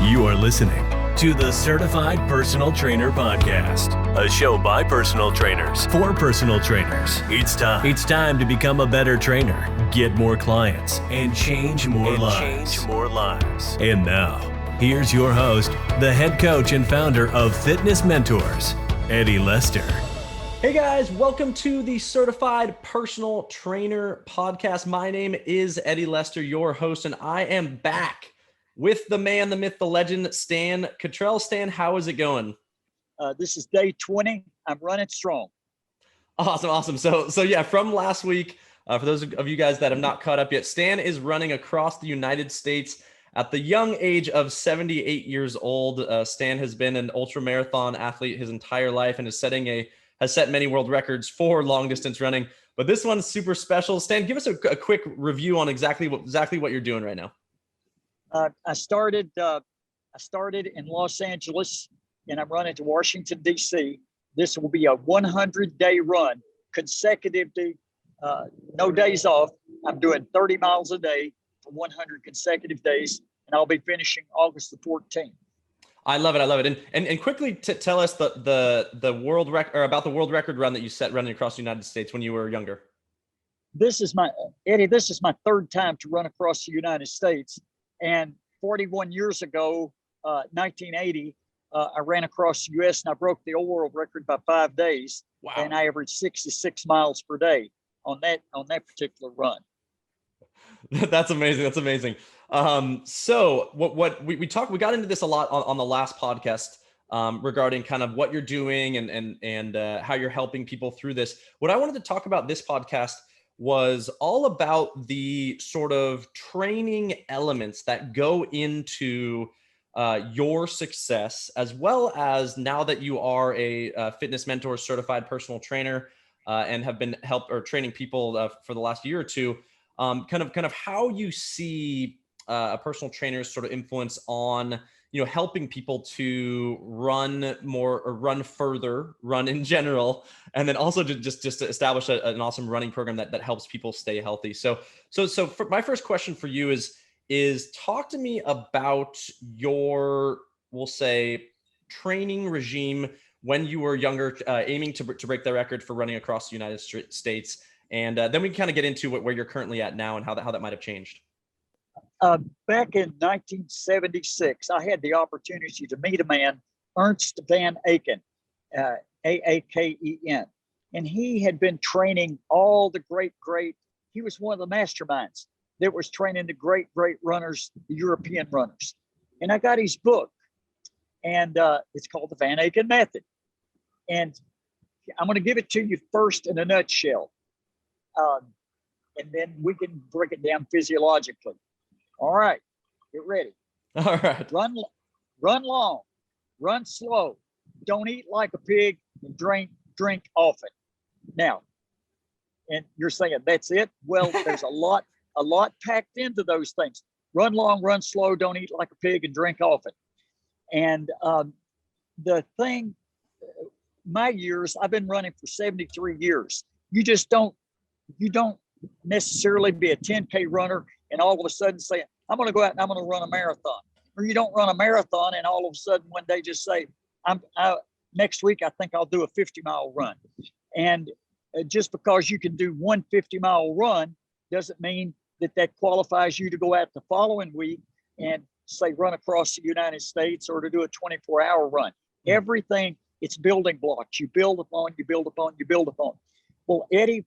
You are listening to the Certified Personal Trainer Podcast, a show by personal trainers for personal trainers. It's time to become a better trainer, get more clients, and change more lives. And now, here's your host, the head coach and founder of Fitness Mentors, Eddie Lester. Hey guys, welcome to the Certified Personal Trainer Podcast. My name is Eddie Lester, your host, and I am back with the man, the myth, the legend, Stan Cottrell. Stan, how is it going? This is day 20. I'm running strong. Awesome. So yeah, from last week, for those of you guys that have not caught up yet, Stan is running across the United States at the young age of 78 years old. Stan has been an ultra marathon athlete his entire life and is has set many world records for long distance running. But this one's super special. Stan, give us a quick review on exactly what you're doing right now. I started in Los Angeles, and I'm running to Washington, D.C. This will be a 100-day run, consecutively, no days off. I'm doing 30 miles a day for 100 consecutive days, and I'll be finishing August the 14th. I love it. And quickly tell us the world record, or about the world record run that you set running across the United States when you were younger. This is my third time to run across the United States. And 41 years ago, 1980, I ran across the U.S. and I broke the old world record by 5 days. Wow. And I averaged 66 miles per day on that particular run. That's amazing. So what we got into this a lot on the last podcast regarding kind of what you're doing and how you're helping people through this. What I wanted to talk about this podcast was all about the sort of training elements that go into your success, as well as now that you are a Fitness Mentor certified personal trainer and have been training people for the last year or two, kind of how you see a personal trainer's sort of influence on, helping people to run more or run further, run in general, and then also to just to establish an awesome running program that helps people stay healthy. So for my first question for you is talk to me about your, we'll say, training regime when you were younger, aiming to break the record for running across the United States. And then we can kind of get into where you're currently at now and how that might have changed. Back in 1976, I had the opportunity to meet a man, Ernst Van Aken, Aaken, and he had been training all the great, he was one of the masterminds that was training the great runners, the European runners. And I got his book, and it's called the Van Aken Method. And I'm going to give it to you first in a nutshell. And then we can break it down physiologically. All right, get ready. All right. Run long, run slow. Don't eat like a pig, and drink often. Now, and you're saying that's it? Well, there's a lot packed into those things. Run long, run slow, don't eat like a pig, and drink often. And the thing, my years, I've been running for 73 years. You don't necessarily be a 10K runner and all of a sudden say, I'm going to go out and I'm going to run a marathon. Or you don't run a marathon and all of a sudden one day just say, next week I think I'll do a 50-mile run. And just because you can do one 50-mile run doesn't mean that qualifies you to go out the following week and say run across the United States or to do a 24-hour run. Everything, it's building blocks. You build upon. Well, Eddie,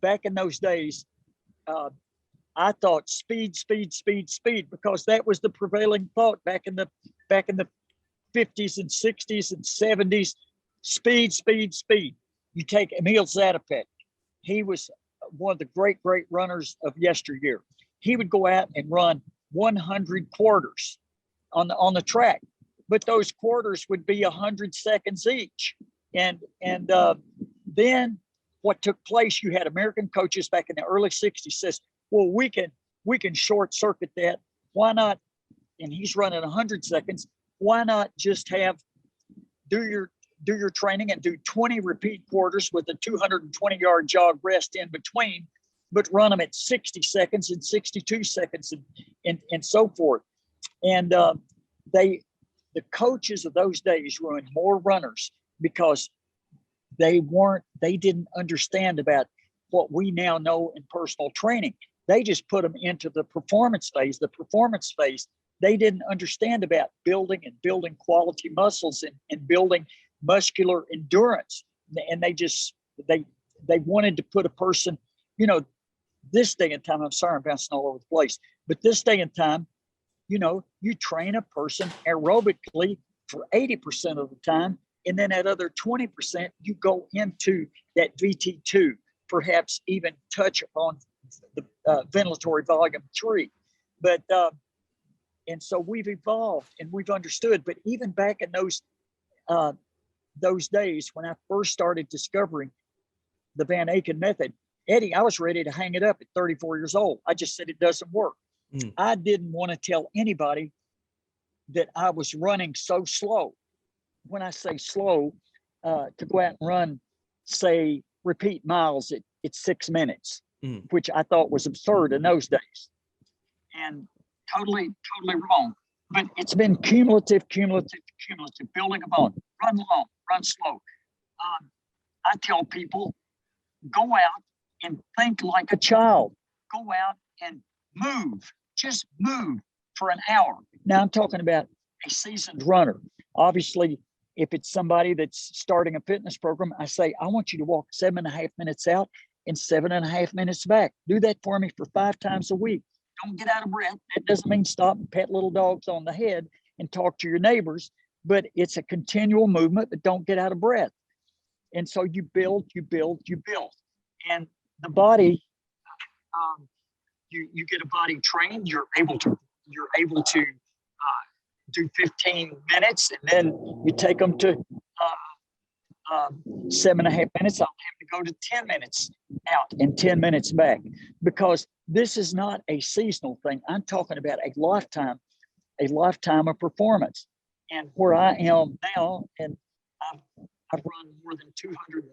back in those days, I thought speed, because that was the prevailing thought back in the 50s and 60s and 70s. Speed. You take Emil Zatopek. He was one of the great runners of yesteryear. He would go out and run 100 quarters on the track, but those quarters would be 100 seconds each. And then what took place, you had American coaches back in the early 60s says, well, we can short circuit that. Why not? And he's running 100 seconds. Why not just do your training and do 20 repeat quarters with a 220-yard jog rest in between, but run them at 60 seconds and 62 seconds and so forth. And the coaches of those days ruined more runners because they didn't understand about what we now know in personal training. They just put them into the performance phase. The performance phase, they didn't understand about building quality muscles and building muscular endurance. And they wanted to put a person, this day and time, I'm sorry, I'm bouncing all over the place, but this day and time, you train a person aerobically for 80% of the time. And then that other 20%, you go into that VT2, perhaps even touch upon the ventilatory volume 3. But, and so we've evolved and we've understood, but even back in those days when I first started discovering the Van Aken method, Eddie, I was ready to hang it up at 34 years old. I just said it doesn't work. I didn't want to tell anybody that I was running so slow. When I say slow, to go out and run, say, repeat miles at 6 minutes, which I thought was absurd in those days. And totally wrong. But it's been cumulative, building upon. Run long, run slow. I tell people, go out and think like a child. Go out and move. Just move for an hour. Now I'm talking about a seasoned runner. Obviously, if it's somebody that's starting a fitness program, I say, I want you to walk 7.5 minutes out and 7.5 minutes back. Do that for me for 5 times a week. Don't get out of breath. That doesn't mean stop and pet little dogs on the head and talk to your neighbors, but it's a continual movement, but don't get out of breath. And so you build. And the body, you get a body trained, you're able to do 15 minutes, and then you take them to 7.5 minutes. I'll have to go to 10 minutes out and 10 minutes back, because this is not a seasonal thing. I'm talking about a lifetime of performance. And where I am now, and I've run more than 200.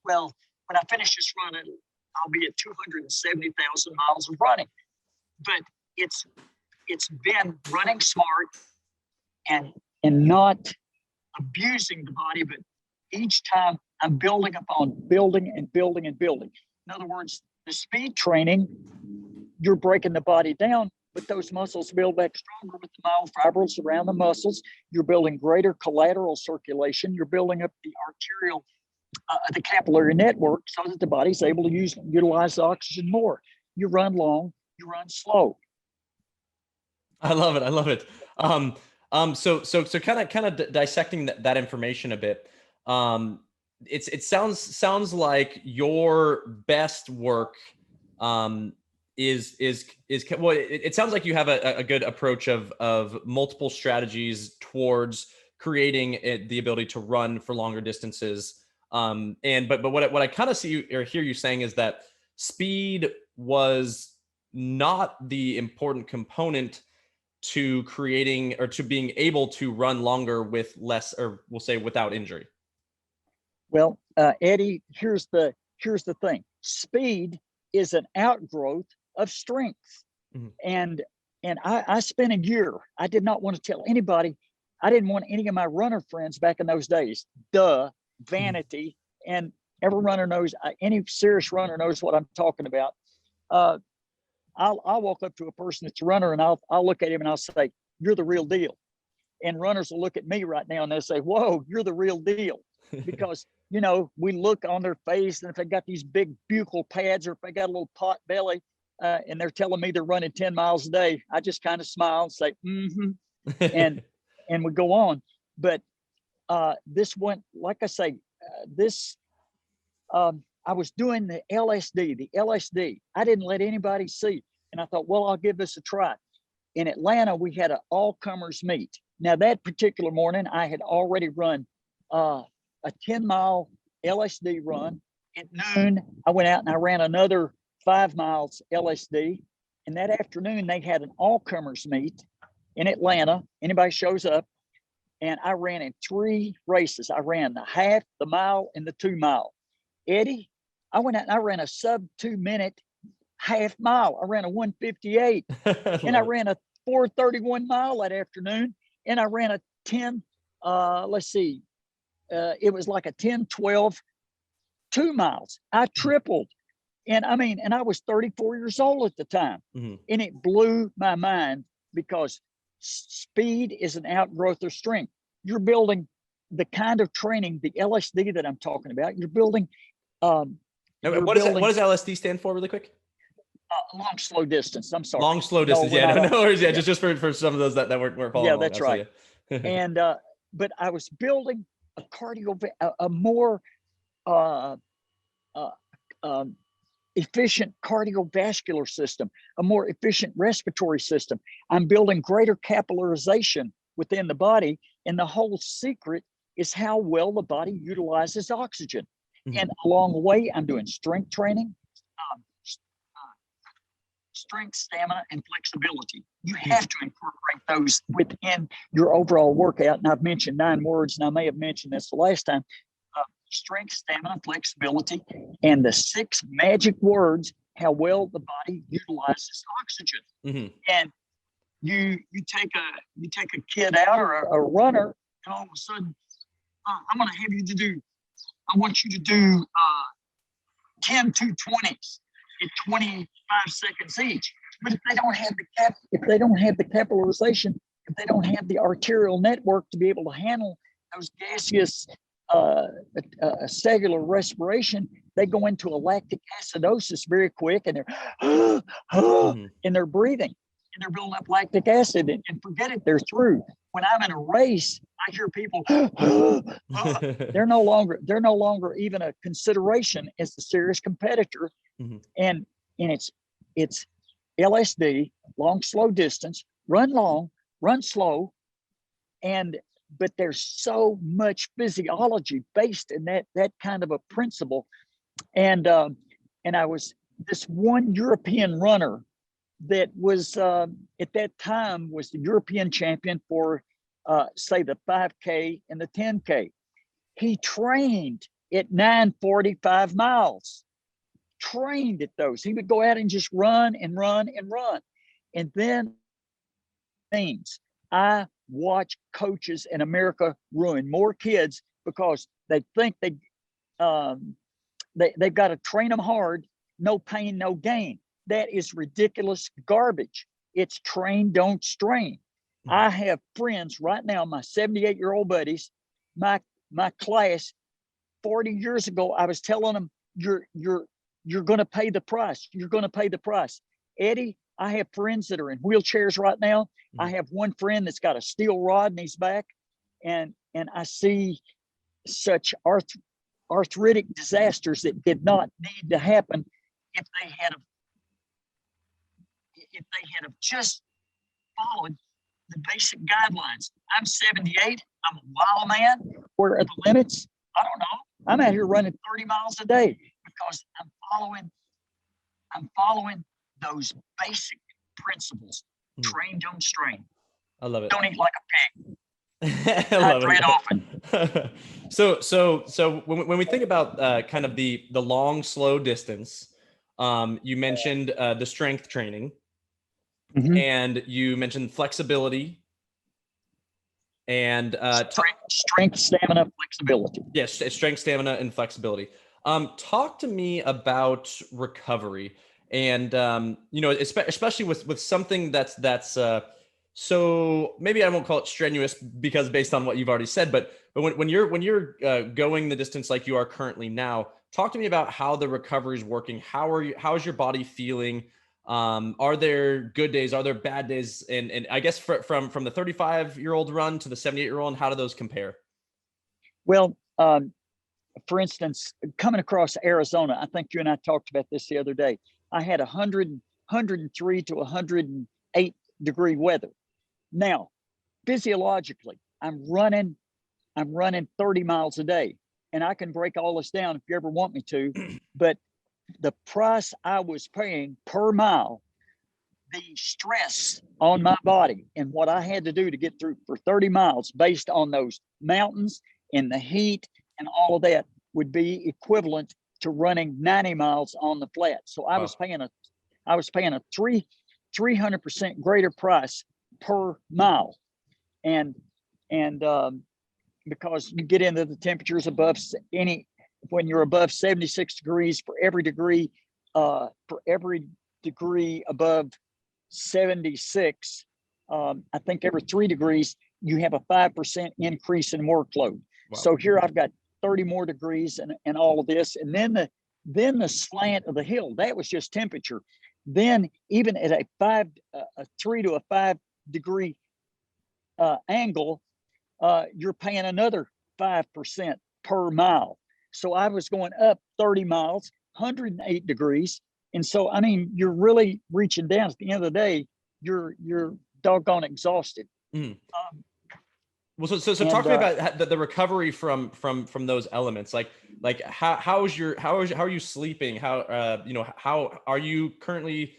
Well, when I finish this run, I'll be at 270,000 miles of running. But it's been running smart and not abusing the body, but each time I'm building upon building. In other words, the speed training, you're breaking the body down, but those muscles build back stronger with the myofibrils around the muscles. You're building greater collateral circulation. You're building up the arterial, the capillary network, so that the body's able to utilize the oxygen more. You run long, you run slow. I love it. So kind of dissecting that information a bit. It sounds like your best work is well, it sounds like you have a good approach of multiple strategies towards creating the ability to run for longer distances. But what I kind of see or hear you saying is that speed was not the important component to creating or to being able to run longer with less, or we'll say without injury. Well, Eddie, here's the thing. Speed is an outgrowth of strength. Mm-hmm. And I spent a year, I did not want to tell anybody. I didn't want any of my runner friends back in those days, vanity. Mm-hmm. And every runner knows, any serious runner knows what I'm talking about. I'll walk up to a person that's a runner and I'll look at him and I'll say, you're the real deal. And runners will look at me right now and they'll say, whoa, you're the real deal. Because, we look on their face, and if they got these big buccal pads or if they got a little pot belly and they're telling me they're running 10 miles a day, I just kind of smile and say, and we go on. But this went, like I say, I was doing the LSD. I didn't let anybody see. And I thought, well, I'll give this a try. In Atlanta, we had an all-comers meet. Now, that particular morning, I had already run a 10-mile LSD run. At noon, I went out and I ran another 5 miles LSD. And that afternoon, they had an all-comers meet in Atlanta. Anybody shows up. And I ran in 3 races. I ran the half, the mile, and the 2 mile. Eddie, I went out and I ran a sub 2 minute half mile. I ran a 1:58 and I ran a 4:31 mile that afternoon. and I ran a 10, it was like a 10, 12, 2 miles. I tripled. And I was 34 years old at the time. Mm-hmm. And it blew my mind because speed is an outgrowth of strength. You're building the kind of training, the LSD that I'm talking about. You're building. What does LSD stand for, really quick? Long, slow distance. I'm sorry. Long, slow distance. No worries. Yeah, just for some of those that weren't following. Yeah, that's right. And but I was building a more efficient cardiovascular system, a more efficient respiratory system. I'm building greater capillarization within the body, and the whole secret is how well the body utilizes oxygen. Mm-hmm. And along the way, I'm doing strength training, strength, stamina, and flexibility. You have to incorporate those within your overall workout. And I've mentioned 9 words, and I may have mentioned this the last time. Strength, stamina, flexibility, and the 6 magic words, how well the body utilizes oxygen. Mm-hmm. And you take a kid out or a runner, and all of a sudden, I want you to do 10 220s at 25 seconds each. But if they don't have the capillarization, if they don't have the arterial network to be able to handle those gaseous cellular respiration, they go into a lactic acidosis very quick, and they're and they're breathing, and they're building up lactic acid, and forget it, they're through. When I'm in a race, I hear people they're no longer even a consideration as a serious competitor. Mm-hmm. And it's LSD, long, slow distance, run long, run slow, but there's so much physiology based in that kind of a principle. And I was this one European runner that was at that time was the European champion for say the 5K and the 10K. He trained at 9:45 miles, trained at those. He would go out and just run and run and run. And then things I watch coaches in America ruin more kids because they think they've got to train them hard, no pain, no gain. That is ridiculous garbage. It's train, don't strain. Mm-hmm. I have friends right now, my 78-year-old buddies, my class 40 years ago, I was telling them, you're going to pay the price. You're going to pay the price. Eddie, I have friends that are in wheelchairs right now. Mm-hmm. I have one friend that's got a steel rod in his back, and I see such arthritic disasters that did not need to happen if they had just followed the basic guidelines. I'm 78. I'm a wild man. Where are the limits? I don't know. I'm out here running 30 miles a day because I'm following those basic principles. Train, don't strain. I love it. Don't eat like a pig. I love it often. So when we think about kind of the long, slow distance, you mentioned the strength training, mm-hmm. and you mentioned flexibility and strength, stamina, flexibility. Yes, strength, stamina, and flexibility. Talk to me about recovery, and especially with something that's so maybe I won't call it strenuous because based on what you've already said, but when you're going the distance like you are currently now, talk to me about how the recovery is working. How is your body feeling? Are there good days? Are there bad days? And I guess from the 35-year-old run to the 78-year-old, how do those compare? Well, for instance, coming across Arizona, I think you and I talked about this the other day. I had 103 to 108 degree weather. Now, physiologically, I'm running 30 miles a day, and I can break all this down if you ever want me to, but the price I was paying per mile, the stress on my body and what I had to do to get through for 30 miles based on those mountains and the heat and all of that would be equivalent to running 90 miles on the flat. So I was paying a 300% greater price per mile. and because you get into the temperatures above when you're above 76 degrees, for every degree above 76, I think every 3 degrees, you have a 5% increase in workload. Wow. So here I've got 30 more degrees and all of this. And then the slant of the hill, that was just temperature. Then even at a 3 to a 5 degree angle, you're paying another 5% per mile. So I was going up 30 miles, 108 degrees. And so, I mean, you're really reaching down. At the end of the day, you're doggone exhausted. Well, so talk to me about the recovery from those elements. Like how are you sleeping? How are you currently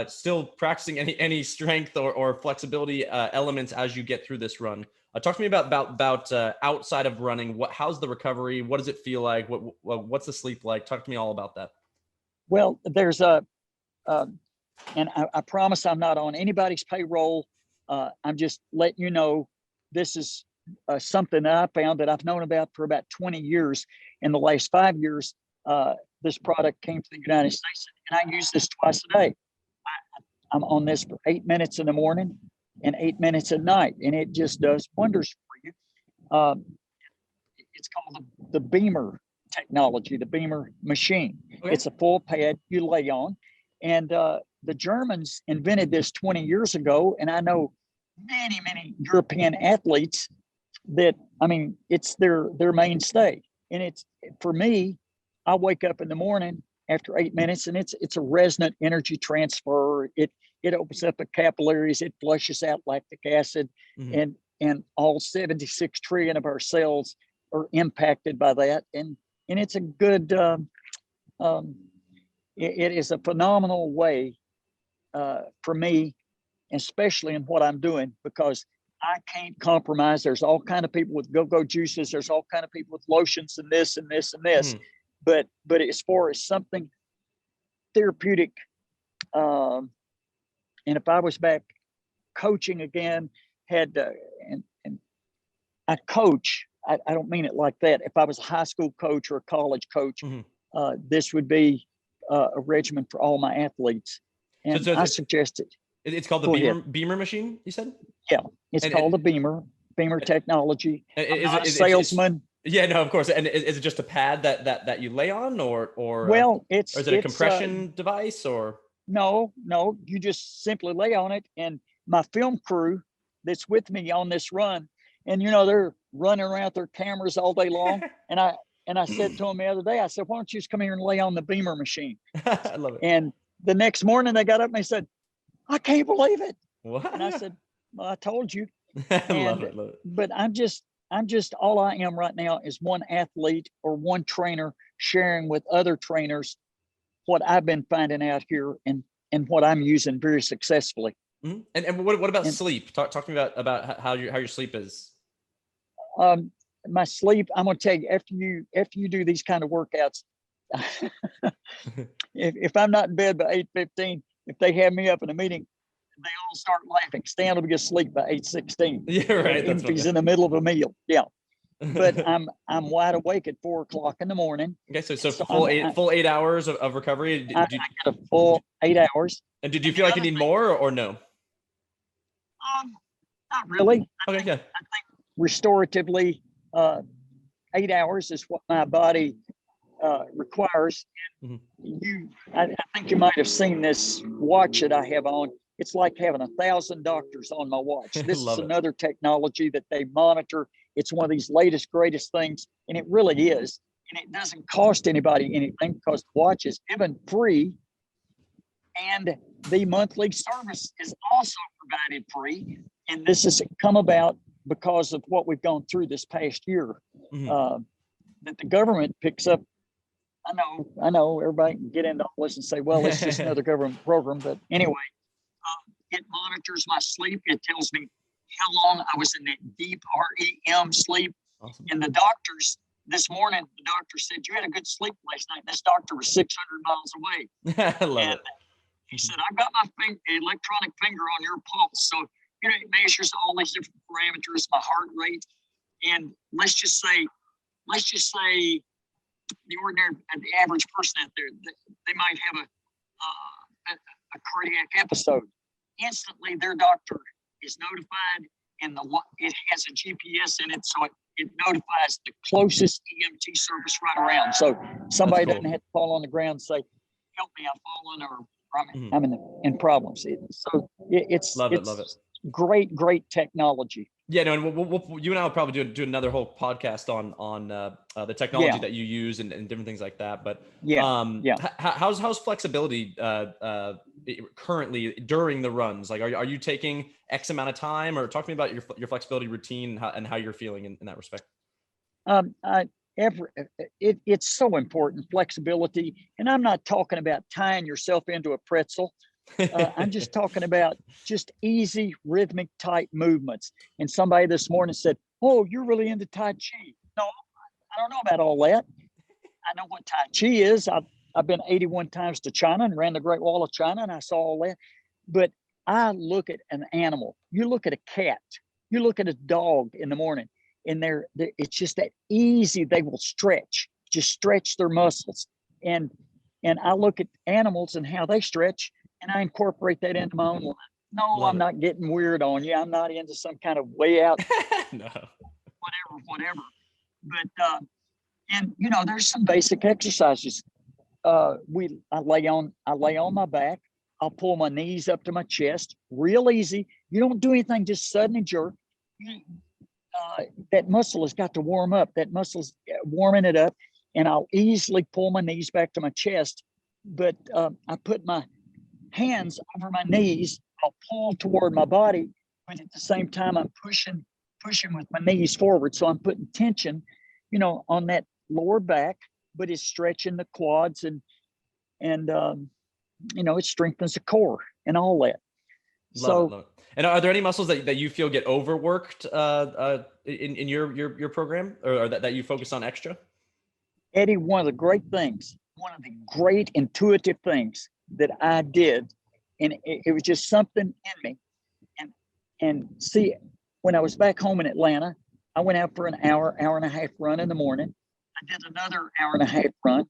still practicing any strength or flexibility elements as you get through this run? Talk to me about outside of running. How's the recovery? What does it feel like? What's the sleep like? Talk to me all about that. Well, there's and I promise I'm not on anybody's payroll. I'm just letting you know, this is something that I found that I've known about for about 20 years. In the last 5 years, this product came to the United States, and I use this twice a day. I'm on this for 8 minutes in the morning and 8 minutes at night, and it just does wonders for you. It's called the Beamer technology, the Beamer machine. Okay. It's a full pad you lay on, and the Germans invented this 20 years ago, and I know many European athletes that, I mean, it's their mainstay. And it's, for me, I wake up in the morning after 8 minutes, and it's a resonant energy transfer. It opens up the capillaries, it flushes out lactic acid, and all 76 trillion of our cells are impacted by that. And it's a good, it is a phenomenal way for me, especially in what I'm doing, because I can't compromise. There's all kind of people with go-go juices. There's all kind of people with lotions and this and this and this. But as far as something therapeutic, and if I was back coaching again, and I coach, I don't mean it like that. If I was a high school coach or a college coach, this would be a regimen for all my athletes. And I suggested. It's called the Beamer machine, you said? Yeah, it's called the Beamer technology. Is it a salesman? Yeah, no, of course. And is it just a pad that you lay on, or well, or is it a compression device, or? No, you just simply lay on it. And my film crew that's with me on this run, and they're running around with their cameras all day long. And I said to them the other day, I said, why don't you just come here and lay on the Beamer machine? I love it. And the next morning they got up and they said, I can't believe it. What? And I said, well, I told you. Love it. But I'm just all I am right now is one athlete or one trainer sharing with other trainers what I've been finding out here and what I'm using very successfully. Mm-hmm. And what about sleep? Talk to me about how your sleep is. My sleep, I'm going to tell you, after you do these kind of workouts, if I'm not in bed by 8:15, if they have me up in a meeting, they all start laughing. Stan will be asleep by 8:16. Yeah, right. If he's in the middle of a meal. Yeah. But I'm wide awake at 4 o'clock in the morning. Okay, so full 8 hours of recovery. I get a full 8 hours. And did you feel like you need more or no? Not really. Okay, I think restoratively, 8 hours is what my body requires. I think you might have seen this watch that I have on. It's like having 1,000 doctors on my watch. This is another technology that they monitor. It's one of these latest, greatest things, and it really is. And it doesn't cost anybody anything because the watch is given free, and the monthly service is also provided free. And this has come about because of what we've gone through this past year, that the government picks up. I know everybody can get into all this and say, well, it's just another government program. But anyway, it monitors my sleep. It tells me how long I was in that deep REM sleep. Awesome. And the doctors, this morning, the doctor said, you had a good sleep last night. This doctor was 600 miles away. I love it. He said, I've got my electronic finger on your pulse. So it measures all these different parameters, my heart rate, and let's just say the ordinary, the average person out there, they might have a cardiac episode. Instantly, their doctor is notified, and it has a GPS in it, so it notifies the closest EMT service right around. So somebody doesn't have to fall on the ground and say, "Help me, I've fallen," or I'm in problems. It's Love it. great technology. Yeah, no, and you and I will probably do another whole podcast on the technology that you use and different things like that. But how's flexibility currently during the runs? Like, are you taking X amount of time, or talk to me about your flexibility routine and how you're feeling in that respect? It's so important, flexibility, and I'm not talking about tying yourself into a pretzel. I'm just talking about just easy rhythmic type movements. And somebody this morning said, "Oh, you're really into Tai Chi." No, I don't know about all that. I know what Tai Chi is. I've been 81 times to China and ran the Great Wall of China, and I saw all that. But I look at an animal. You look at a cat. You look at a dog in the morning, and it's just that easy. They will just stretch their muscles. And I look at animals and how they stretch, and I incorporate that into my own life. No, I'm not getting weird on you. I'm not into some kind of way out, no, whatever. But and there's some basic exercises. I lay on my back. I'll pull my knees up to my chest, real easy. You don't do anything just sudden and jerk. That muscle has got to warm up. That muscle's warming it up, and I'll easily pull my knees back to my chest. But I put my hands over my knees. I'll pull toward my body, but at the same time, I'm pushing with my knees forward. So I'm putting tension, on that lower back, but it's stretching the quads and it strengthens the core and all that. Love it. And are there any muscles that you feel get overworked in your program, or that you focus on extra? Eddie, one of the great intuitive things that I did, and it was just something in me. And see, when I was back home in Atlanta, I went out for an hour and a half run in the morning. I did another hour and a half run.